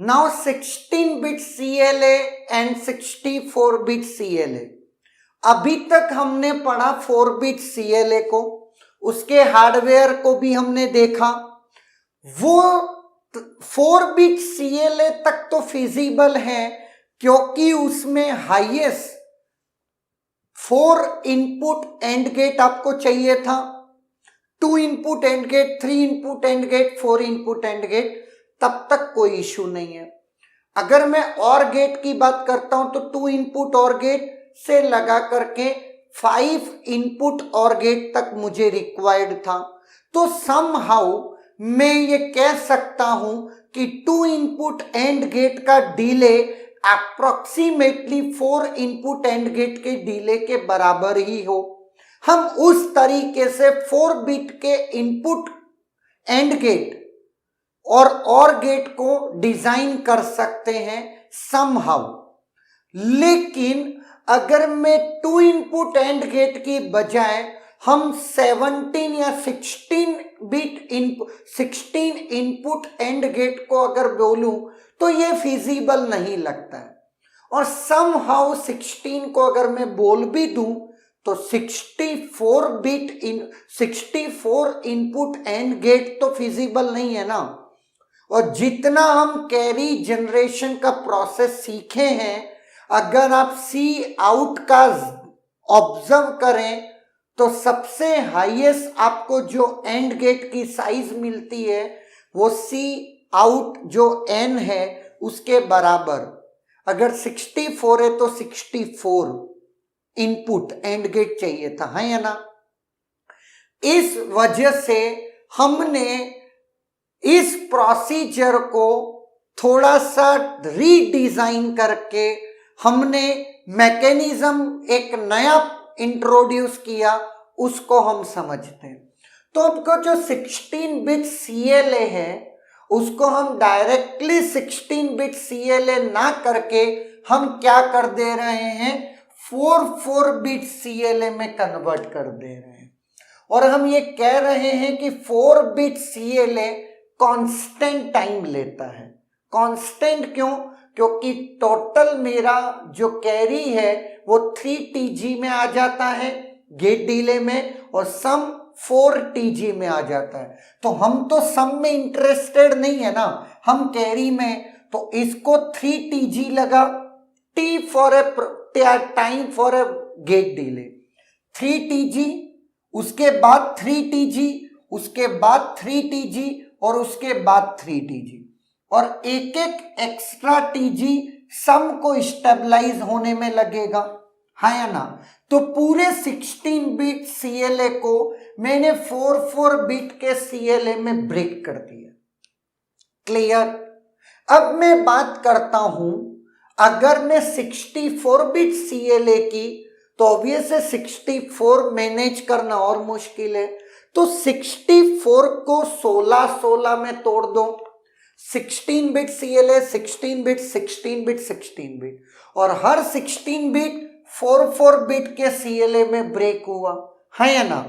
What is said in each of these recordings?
Now 16-bit CLA and 64-bit CLA। अभी तक हमने पढ़ा 4-bit CLA को, उसके हार्डवेयर को भी हमने देखा। वो 4-bit CLA तक तो फिजिबल है क्योंकि उसमें हाईएस्ट 4 इनपुट एंड गेट आपको चाहिए था, 2 input and gate, 3 input and gate, 4 input and gate, तब तक कोई इश्यू नहीं है। अगर मैं और गेट की बात करता हूं तो 2 इनपुट और गेट से लगा करके 5 इनपुट और गेट तक मुझे रिक्वायर्ड था। तो समहाउ मैं ये कह सकता हूं कि 2 इनपुट एंड गेट का delay approximately 4 input and gate के डिले के बराबर ही हो। हम उस तरीके से 4 बिट के इनपुट एंड गेट और गेट को डिजाइन कर सकते हैं समहाउ। लेकिन अगर मैं 2 इनपुट एंड गेट की बजाय हम 17 या 16 इनपुट एंड गेट को अगर बोलूं तो ये फिजिबल नहीं लगता है। और समहाउ 16 को अगर मैं बोल भी दूं तो 64 इनपुट एंड गेट तो फिजिबल नहीं है ना। और जितना हम कैरी जनरेशन का प्रोसेस सीखे हैं, अगर आप सी आउट का ऑब्जर्व करें तो सबसे हाईएस्ट आपको जो एंड गेट की साइज मिलती है वो सी आउट जो एन है उसके बराबर। अगर 64 है तो 64 इनपुट एंड गेट चाहिए था, है या ना। इस वजह से हमने इस प्रोसीजर को थोड़ा सा रीडिजाइन करके हमने मैकेनिज्म एक नया इंट्रोड्यूस किया, उसको हम समझते हैं। तो आपको जो 16-bit CLA है उसको हम डायरेक्टली 16-bit CLA ना करके हम क्या कर दे रहे हैं, 4-bit CLA में कन्वर्ट कर दे रहे हैं। और हम ये कह रहे हैं कि 4-bit CLA कांस्टेंट टाइम लेता है। कांस्टेंट क्यों? क्योंकि टोटल मेरा जो कैरी है वो 3TG में आ जाता है गेट डिले में, और सम 4TG में आ जाता है। तो हम तो सम में इंटरेस्टेड नहीं है ना, हम कैरी में। तो इसको 3TG लगा, T for a time for a gate delay, 3TG, उसके बाद 3TG, उसके बाद 3TG और उसके बाद 3TG, और एक एक एक्स्ट्रा TG सम को स्टेबलाइज होने में लगेगा, है या ना। तो पूरे 16-bit CLA को मैंने 4-bit के CLA में ब्रेक कर दिया। क्लियर? अब मैं बात करता हूं, अगर मैं 64-bit CLA की तो ऑब्वियस है 64 मैनेज करना और मुश्किल है। तो 64 को 16 में तोड़ दो, 16-bit CLA, 16-bit, 16-bit, 16-bit, और हर 16-bit 4-bit के CLA में ब्रेक हुआ, है या ना।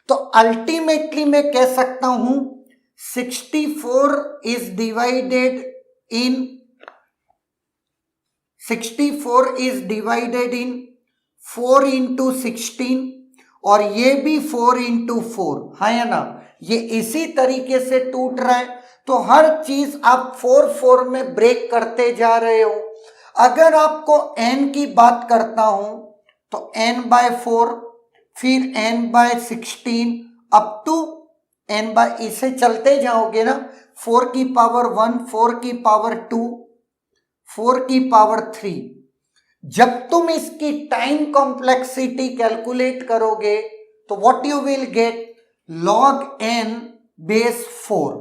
तो अल्टीमेटली मैं कह सकता हूं 64 इज डिवाइडेड इन 4 into 16, और ये भी 4 into 4, है या ना। ये इसी तरीके से टूट रहा है। तो हर चीज आप 4-4 में ब्रेक करते जा रहे हो। अगर आपको n की बात करता हूं तो n/4, फिर n/16 अप टू इसे चलते जाओगे ना, 4 की पावर 1, 4 की पावर 2, 4 की पावर 3। जब तुम इसकी टाइम कॉम्प्लेक्सिटी कैलकुलेट करोगे तो what you will get, log n base 4,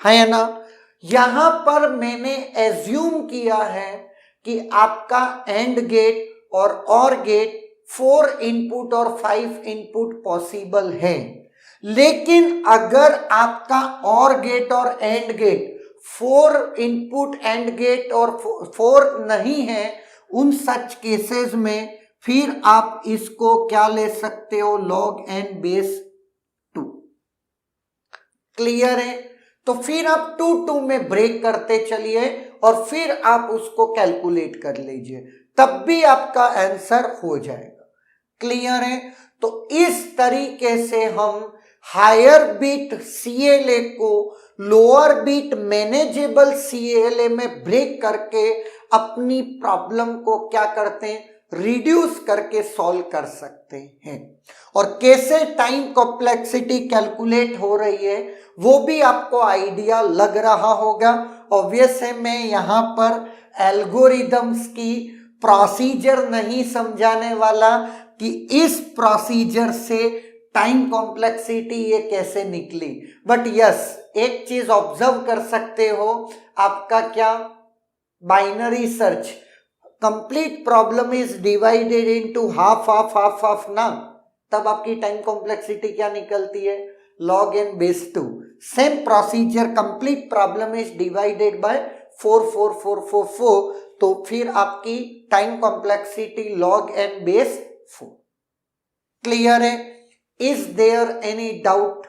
है ना। यहां पर मैंने एज्यूम किया है कि आपका एंड गेट और गेट 4 इनपुट और 5 इनपुट पॉसिबल है। लेकिन अगर आपका और गेट और and gate 4 input and gate और 4 नहीं है, उन सच केसेस में फिर आप इसको क्या ले सकते हो, log n बेस 2। क्लियर है? तो फिर आप 2-2 में ब्रेक करते चलिए और फिर आप उसको कैलकुलेट कर लीजिए, तब भी आपका आंसर हो जाएगा। क्लियर है? तो इस तरीके से हम हायर बीट CLA को लोअर बीट मैनेजेबल CLA में ब्रेक करके अपनी प्रॉब्लम को क्या करते हैं, रिड्यूस करके सॉल्व कर सकते हैं। और कैसे टाइम कॉम्प्लेक्सिटी कैलकुलेट हो रही है वो भी आपको आइडिया लग रहा होगा। ऑब्वियस है, मैं यहाँ पर एल्गोरिदम्स की प्रोसीजर नहीं समझाने वाला कि इस प्रोसीजर से टाइम कॉम्प्लेक्सिटी ये कैसे निकली, बट यस एक चीज ऑब्जर्व कर सकते हो, आपका क्या binary search complete problem is divided into half half half half ना, तब आपकी टाइम कॉम्प्लेक्सिटी क्या निकलती है, log n base 2। Same procedure complete problem is divided by 4 4 4 4 4, तो फिर आपकी time complexity log n base 4। Clear है? Is there any doubt?